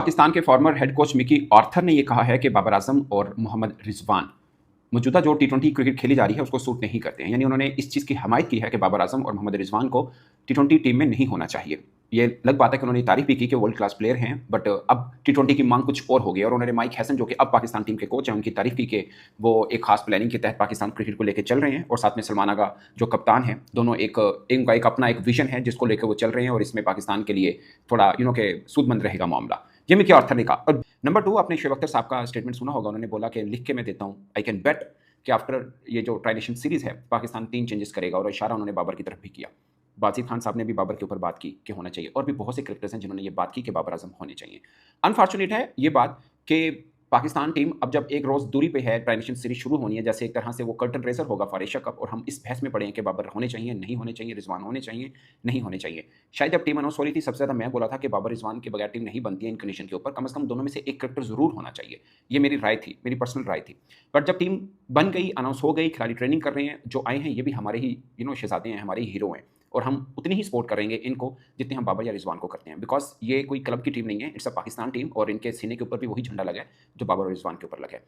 पाकिस्तान के farmer head coach Mickey Arthur ने यह कहा है कि बाबर आजम और मोहम्मद रिजवान मौजूदा जो टी20 क्रिकेट खेली जा रही है उसको सूट नहीं करते हैं। यानी उन्होंने इस चीज़ की हमायत की है कि बाबर आजम और मोहम्मद रिजवान को टी20 टीम में नहीं होना चाहिए। ये अलग बात है कि उन्होंने तारीफ भी की कि वर्ल्ड क्लास प्लेयर हैं, बट अब टी20 की मांग कुछ और हो गई और उन्होंने माइक हैसन जो कि अब पाकिस्तान टीम के कोच हैं उनकी तारीफ की कि वो एक खास प्लानिंग के तहत पाकिस्तान क्रिकेट को लेकर चल रहे हैं और साथ में सलमान आगा जो कप्तान है, दोनों इनका एक अपना एक विजन है जिसको लेकर वो चल रहे हैं और इसमें पाकिस्तान के लिए थोड़ा के सूदमंद रहेगा मामला। ये मिकी आर्थर ने कहा। और नंबर 2, आपने शुएब अख्तर साहब का स्टेटमेंट सुना होगा। उन्होंने बोला कि लिख के मैं देता हूँ, आई कैन बेट कि आफ्टर ये जो ट्राई नेशन सीरीज है पाकिस्तान 3 चेंजेस करेगा और इशारा उन्होंने बाबर की तरफ भी किया। बासित खान साहब ने भी बाबर के ऊपर बात की कि होना चाहिए और भी बहुत से क्रिकेटर्स हैं जिन्होंने ये बात की कि बाबर आजम होने चाहिए। अनफॉर्चुनेट है ये बात कि पाकिस्तान टीम अब जब एक रोज़ दूरी पे है, ट्राई नेशन सीरीज शुरू होनी है, जैसे एक तरह से वो कर्टन रेसर होगा फॉर एशिया कप और हम इस बहस में पड़े हैं कि बाबर होने चाहिए, नहीं होने चाहिए, रिजवान होने चाहिए, नहीं होने चाहिए। शायद जब टीम अनाउंस हो रही थी सबसे ज़्यादा मैं बोला था कि बाबर रिजवान के बगैर टीम नहीं बनती है इन कंडीशन के ऊपर, कम से कम दोनों में से एक क्रिकेटर ज़रूर होना चाहिए। ये मेरी राय थी, मेरी पर्सनल राय थी। बट जब टीम बन गई, अनाउंस हो गई, खिलाड़ी ट्रेनिंग कर रहे हैं, जो आए हैं ये भी हमारे ही शहजादे हैं, हमारे ही हीरो हैं और हम उतनी ही सपोर्ट करेंगे इनको जितने हम बाबर या रिजवान को करते हैं, बिकॉज ये कोई क्लब की टीम नहीं है, इट्स अ पाकिस्तान टीम और इनके सीने के ऊपर भी वही झंडा लगा है जो बाबर और रिजवान के ऊपर लगा है।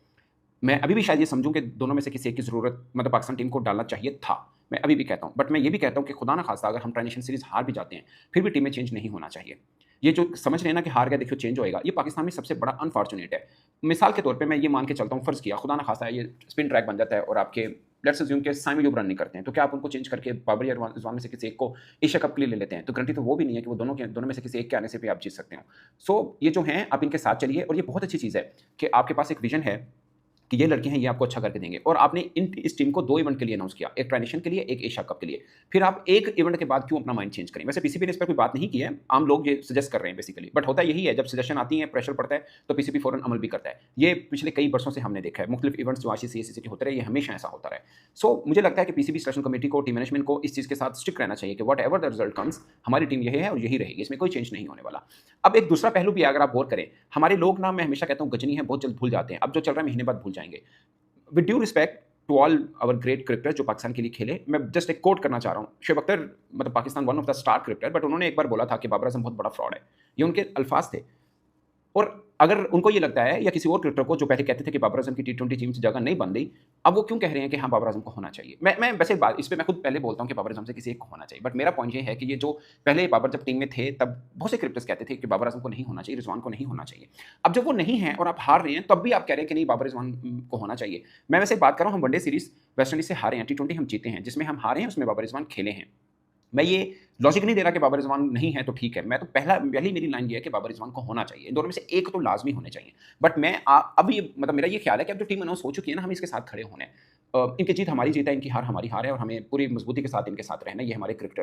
मैं अभी भी शायद ये समझूं कि दोनों में से किसी एक की ज़रूरत मतलब पाकिस्तान टीम को डालना चाहिए था, मैं अभी भी कहता हूं। बट मैं ये भी कहता हूं कि खुदा ना खास्ता अगर हम ट्राई नेशन सीरीज हार भी जाते हैं फिर भी टीम में चेंज नहीं होना चाहिए। ये जो समझ रहे हैं ना कि हार गया देखियो चेंज होएगा, ये पाकिस्तान में सबसे बड़ा अनफॉर्चुनेट है। मिसाल के तौर पे मैं ये मान के चलता हूँ, फ़र्ज़ किया खुदा ना खास्ता ये स्पिन ट्रैक बन जाता है और आपके लेट्स अज्यूम के साइम अयूब रन नहीं करते हैं, तो क्या आप उनको चेंज करके बाबर या रिजवान में से किसी एक को एशिया कप के लिए ले लेते हैं? तो गारंटी तो वो भी नहीं है कि वो दोनों में से किसी एक के आने से भी आप जीत सकते हो। सो ये जो हैं आप इनके साथ चलिए और ये बहुत अच्छी चीज़ है कि आपके पास एक विजन है कि ये लड़के हैं, ये आपको अच्छा करके देंगे और आपने इस टीम को 2 इवेंट के लिए अनाउंस किया, एक ट्राई नेशन के लिए, एक एशिया कप के लिए। फिर आप एक इवेंट के बाद क्यों अपना माइंड चेंज करें? वैसे पीसीबी ने इस पर कोई बात नहीं की है, आम लोग ये सजेस्ट कर रहे हैं बेसिकली, बट होता यही है जब सजेशन आती है, प्रेशर पड़ता है तो पीसीबी फौरन अमल भी करता है। ये पिछले कई वर्षों से हमने देखा है, मुख्तलिफ इवेंट्स जो आईसीसी एसीसी के होते रहे, ये हमेशा ऐसा होता रहा है। सो मुझे लगता है कि पीसीबी सिलेक्शन कमेटी को, टीम मैनेजमेंट को इस चीज़ के साथ स्टिक रहना चाहिए कि what ever the result comes, हमारी टीम यही है और यही रहेगी, इसमें कोई चेंज नहीं होने वाला। अब एक दूसरा पहलू भी अगर आप गौर करें, हमारे लोग ना, मैं हमेशा कहता हूँ गजनी है, बहुत जल्द भूल जाते हैं। अब जो चल रहा है महीने बाद भूल जाएंगे। With due respect to all our great cricketer जो पाकिस्तान के लिए खेले, मैं जस्ट एक कोट करना चाह रहा हूँ। शुएब अख्तर मतलब Pakistan one of the star cricketer, but उन्होंने एक बार बोला था कि बाबर आजम बहुत बड़ा फ्रॉड है। ये उनके अल्फाज थे। और अगर उनको ये लगता है या किसी और क्रिकेटर को जो पहले कहते थे कि बाबर आजम की टी20 टीम से जगह नहीं बन गई, अब वो क्यों कह रहे हैं कि हाँ बाबर आजम को होना चाहिए? मैं वैसे बात इस पे मैं खुद पहले बोलता हूँ कि बाबर आजम से किसी एक को होना चाहिए, बट मेरा पॉइंट ये है कि ये जो पहले बाबर जब टीम में थे तब बहुत से क्रिकेटर्स कहते थे कि बाबर आजम को नहीं होना चाहिए, रिजवान को नहीं होना चाहिए। अब जब वो नहीं है और आप हार रहे हैं तब भी आप कह रहे हैं कि नहीं बाबर रिजवान को होना चाहिए। मैं वैसे बात कर रहा हूँ, हम वनडे सीरीज वेस्ट इंडीज से हारे हैं, टी20 हम जीते हैं, जिसमें हम हारे हैं उसमें बाबर रिजवान खेले हैं। मैं ये लॉजिक नहीं दे रहा कि बाबर रिजवान नहीं है तो ठीक है, मैं तो पहली मेरी लाइन ये है कि बाबर रिजवान को होना चाहिए, इन दोनों में से एक तो लाजमी होने चाहिए। बट मैं अब ये मतलब मेरा ये ख्याल है कि अब जो टीम अनाउंस हो चुकी है ना, हमें इसके साथ खड़े होना है। इनकी जीत हमारी जीत है, इनकी हार हमारी हार है और हमें पूरी मजबूती के साथ इनके साथ रहना है। ये हमारे क्रिकेटर